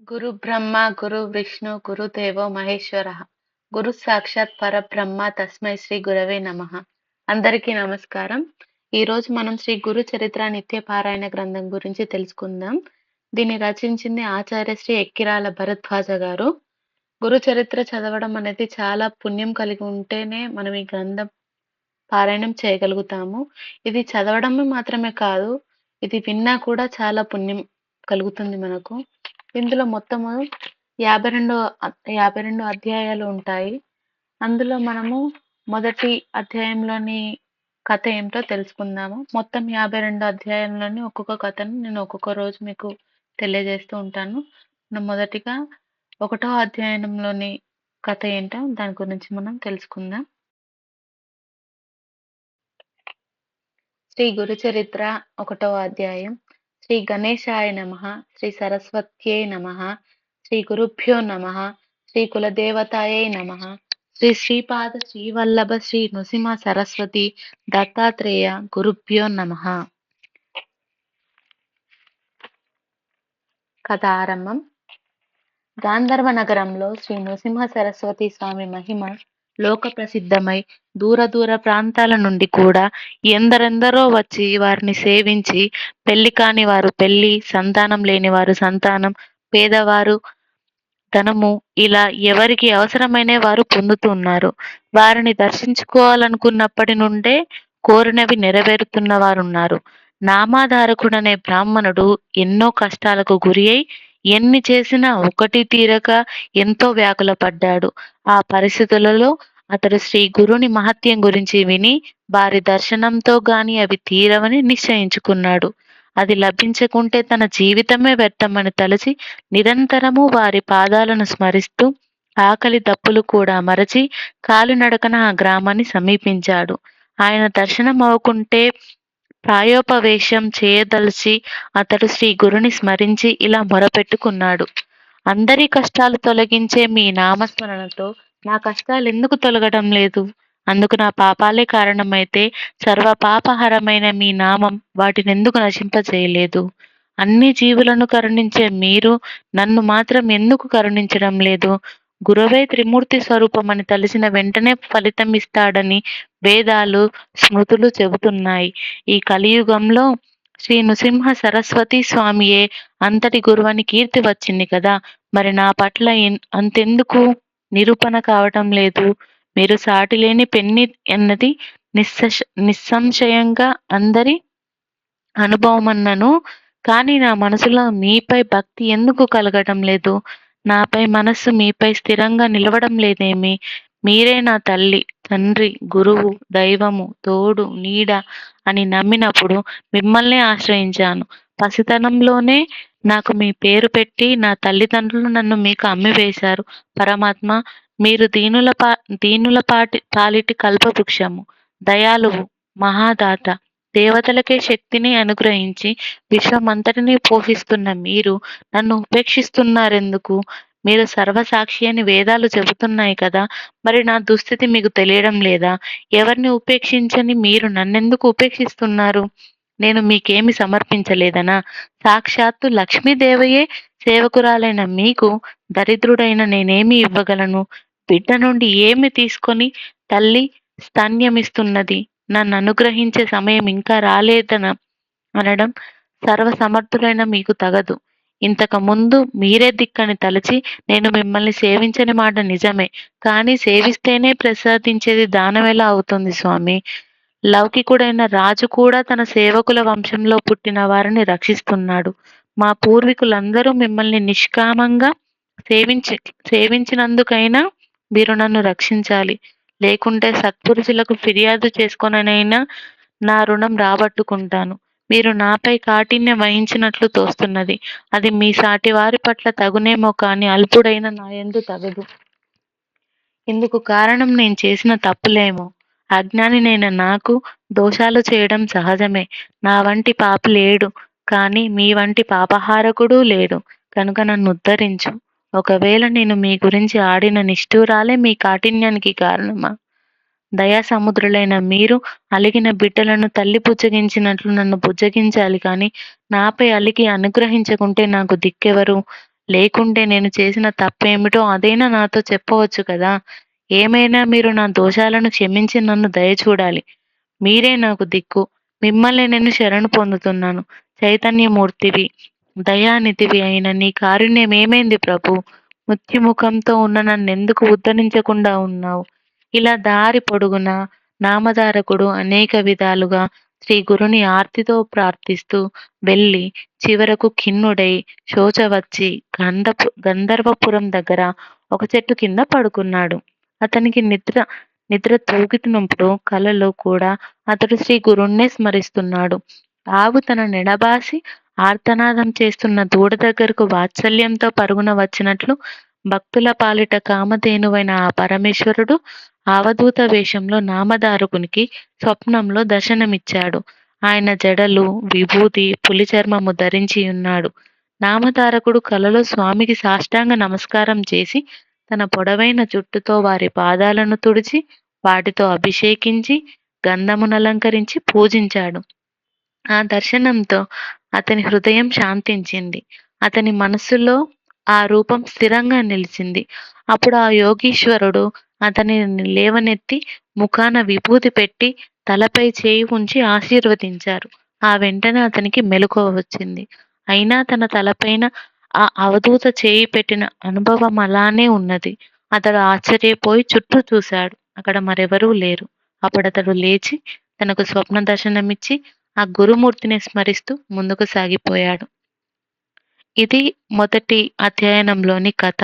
గురు బ్రహ్మ గురు విష్ణు గురుదేవో మహేశ్వర గురు సాక్షాత్ పరబ్రహ్మ తస్మై శ్రీ గురవే నమః. అందరికీ నమస్కారం. ఈ రోజు మనం శ్రీ గురు చరిత్ర నిత్య పారాయణ గ్రంథం గురించి తెలుసుకుందాం. దీన్ని రచించింది ఆచార్య శ్రీ ఎక్కిరాల భరద్వాజ గారు. గురు చరిత్ర చదవడం అనేది చాలా పుణ్యం కలిగి ఉంటేనే మనం ఈ గ్రంథం పారాయణం చేయగలుగుతాము. ఇది చదవడం మాత్రమే కాదు, ఇది విన్నా కూడా చాలా పుణ్యం కలుగుతుంది మనకు. ఇందులో మొత్తము 52 అధ్యాయాలు ఉంటాయి. అందులో మనము మొదటి అధ్యాయంలోని కథ ఏమిటో తెలుసుకుందాము. మొత్తం 52 అధ్యాయంలోని ఒక్కొక్క కథను నేను ఒక్కొక్క రోజు మీకు తెలియజేస్తూ ఉంటాను. మనం మొదటిగా 1వ అధ్యాయంలోని కథ ఏంటో దాని గురించి మనం తెలుసుకుందాం. శ్రీ గురు చరిత్ర 1వ అధ్యాయం. శ్రీ గణేశాయ నమః, శ్రీ సరస్వత్యై నమః, శ్రీ గురుభ్యో నమః, శ్రీ కులదేవతాయై నమః, శ్రీ శ్రీపాద శ్రీవల్లభ శ్రీ నృసింహ సరస్వతి దత్తాత్రేయ గురుభ్యో నమః. కథ ఆరంభం. గాంధర్వ నగరంలో శ్రీ నృసింహ సరస్వతి స్వామి మహిమ లోక ప్రసిద్ధమై దూర దూర ప్రాంతాల నుండి కూడా ఎందరెందరో వచ్చి వారిని సేవించి పెళ్లి కాని వారు పెళ్లి, సంతానం లేని వారు సంతానం, పేదవారు ధనము, ఇలా ఎవరికి అవసరమైన వారు పొందుతున్నారు. వారిని దర్శించుకోవాలనుకున్నప్పటి నుండే కోరినవి నెరవేరుతున్న వారున్నారు. నామాధారకుడనే బ్రాహ్మణుడు ఎన్నో కష్టాలకు గురి అయి ఎన్ని చేసినా ఒకటి తీరక ఎంతో వ్యాకుల పడ్డాడు. ఆ పరిస్థితులలో అతడు శ్రీ గురుని మహత్యం గురించి విని వారి దర్శనంతో గాని అవి తీరవని నిశ్చయించుకున్నాడు. అది లభించకుంటే తన జీవితమే వ్యర్థమని తలచి నిరంతరము వారి పాదాలను స్మరిస్తూ ఆకలి దప్పులు కూడా మరచి కాలినడకన ఆ గ్రామాన్ని సమీపించాడు. ఆయన దర్శనం అవ్వకుంటే ప్రాయోపవేశం చేయదలిచి అతడు శ్రీ గురుని స్మరించి ఇలా మొరపెట్టుకున్నాడు. అందరి కష్టాలు తొలగించే మీ నామస్మరణతో నా కష్టాలు ఎందుకు తొలగడం లేదు? అందుకు నా పాపాలే కారణమైతే సర్వ పాపహరమైన మీ నామం వాటినెందుకు నశింపచేయలేదు? అన్ని జీవులను కరుణించే మీరు నన్ను మాత్రం ఎందుకు కరుణించడం లేదు? గురువే త్రిమూర్తి స్వరూపమని తలిసిన వెంటనే ఫలితం ఇస్తాడని వేదాలు, స్మృతులు చెబుతున్నాయి. ఈ కలియుగంలో శ్రీ నృసింహ సరస్వతి స్వామియే అంతటి గురువని కీర్తి వచ్చింది కదా, మరి నా పట్ల అంతెందుకు నిరూపణ కావటం లేదు? మీరు సాటిలేని పెన్ని అన్నది నిస్సంశయంగా అందరి అనుభవమన్నను, కానీ నా మనసులో మీపై భక్తి ఎందుకు కలగటం లేదు? నాపై మనస్సు మీపై స్థిరంగా నిలవడం లేదేమి? మీరే నా తల్లి, తండ్రి, గురువు, దైవము, తోడు, నీడ అని నమ్మినప్పుడు మిమ్మల్నే ఆశ్రయించాను. పసితనంలోనే నాకు మీ పేరు పెట్టి నా తల్లిదండ్రులు నన్ను మీకు అమ్మివేశారు. పరమాత్మ, మీరు దీనుల పాలిటి కల్పవృక్షము, దయాలువు, మహాదాత, దేవతలకే శక్తిని అనుగ్రహించి విశ్వమంతటినీ పోషిస్తున్న మీరు నన్ను ఉపేక్షిస్తున్నారెందుకు? మీరు సర్వసాక్షి అని వేదాలు చెబుతున్నాయి కదా, మరి నా దుస్థితి మీకు తెలియడం లేదా? ఎవరిని ఉపేక్షించని మీరు నన్నెందుకు ఉపేక్షిస్తున్నారు? నేను మీకేమి సమర్పించలేదనా? సాక్షాత్తు లక్ష్మీదేవయే సేవకురాలైన మీకు దరిద్రుడైన నేనేమి ఇవ్వగలను? బిడ్డ నుండి ఏమి తీసుకొని తల్లి స్తన్యమిస్తున్నది? నన్ను అనుగ్రహించే సమయం ఇంకా రాలేదన అనడం సర్వసమర్థులైన మీకు తగదు. ఇంతకు ముందు మీరే దిక్కని తలచి నేను మిమ్మల్ని సేవించని మాట నిజమే, కానీ సేవిస్తేనే ప్రసాదించేది దానం ఎలా అవుతుంది స్వామి? లౌకికుడైన రాజు కూడా తన సేవకుల వంశంలో పుట్టిన వారిని రక్షిస్తున్నాడు. మా పూర్వీకులందరూ మిమ్మల్ని నిష్కామంగా సేవించినందుకైనా మీరు నన్ను రక్షించాలి. లేకుంటే సత్పురుషులకు ఫిర్యాదు చేసుకొనైనా నా రుణం రాబట్టుకుంటాను. మీరు నాపై కాఠిన్యం వహించినట్లు తోస్తున్నది. అది మీ సాటి వారి పట్ల తగునేమో కానీ అల్పుడైన నా యందు తగదు. ఇందుకు కారణం నేను చేసిన తప్పులేమో. అజ్ఞానినైన నాకు దోషాలు చేయడం సహజమే. నా వంటి పాపి లేడు, కానీ మీ వంటి పాపహారకుడు లేడు. కనుక నన్ను ఉద్ధరించు. ఒకవేళ నేను మీ గురించి ఆడిన నిష్ఠూరాలే మీ కాఠిన్యానికి కారణమా? దయాసముద్రులైన మీరు అలిగిన బిడ్డలను తల్లి బుజ్జగించినట్లు నన్ను బుజ్జగించాలి, కానీ నాపై అలిగి అనుగ్రహించకుంటే నాకు దిక్కెవరు? లేకుంటే నేను చేసిన తప్పేమిటో అదైనా నాతో చెప్పవచ్చు కదా! ఏమైనా మీరు నా దోషాలను క్షమించి నన్ను దయచూడాలి. మీరే నాకు దిక్కు. మిమ్మల్ని నేను శరణు పొందుతున్నాను. చైతన్యమూర్తివి, దయానిధివి అయిన నీ కారుణ్యమేమైంది ప్రభూ! మృత్యుముఖంతో ఉన్న నన్నెందుకు ఉద్ధరించకుండా ఉన్నావు? ఇలా దారి పొడుగునా నామధారకుడు అనేక విధాలుగా శ్రీ గురుని ఆర్తితో ప్రార్థిస్తూ వెళ్ళి చివరకు ఖిన్నుడై శోచవచ్చి గంధర్వపురం దగ్గర ఒక చెట్టు కింద పడుకున్నాడు. అతనికి నిద్ర తూగుతున్నప్పుడు కలలో కూడా అతడు శ్రీ గురుణ్ణే స్మరిస్తున్నాడు. ఆవు తన నెడబాసి ఆర్తనాదం చేస్తున్న దూడ దగ్గరకు వాత్సల్యంతో పరుగున వచ్చినట్లు భక్తుల పాలిట కామధేనువైన ఆ పరమేశ్వరుడు అవధూత వేషంలో నామధారకునికి స్వప్నంలో దర్శనమిచ్చాడు. ఆయన జడలు, విభూతి, పులి చర్మము ధరించి ఉన్నాడు. నామధారకుడు కలలో స్వామికి సాష్టాంగ నమస్కారం చేసి తన పొడవైన జుట్టుతో వారి పాదాలను తుడిచి వాటితో అభిషేకించి గంధమునలంకరించి పూజించాడు. ఆ దర్శనంతో అతని హృదయం శాంతించింది. అతని మనస్సులో ఆ రూపం స్థిరంగా నిలిచింది. అప్పుడు ఆ యోగీశ్వరుడు అతనిని లేవనెత్తి ముఖాన విభూతి పెట్టి తలపై చేయి ఉంచి ఆశీర్వదించారు. ఆ వెంటనే అతనికి మెలకువ వచ్చింది. అయినా తన తలపైన ఆ అవధూత చేయి పెట్టిన అనుభవం అలానే ఉన్నది. అతడు ఆశ్చర్యపోయి చుట్టూ చూశాడు. అక్కడ మరెవరూ లేరు. అప్పుడతడు లేచి తనకు స్వప్న దర్శనమిచ్చి ఆ గురుమూర్తిని స్మరిస్తూ ముందుకు సాగిపోయాడు. ఇది మొదటి అధ్యయనంలోని కథ.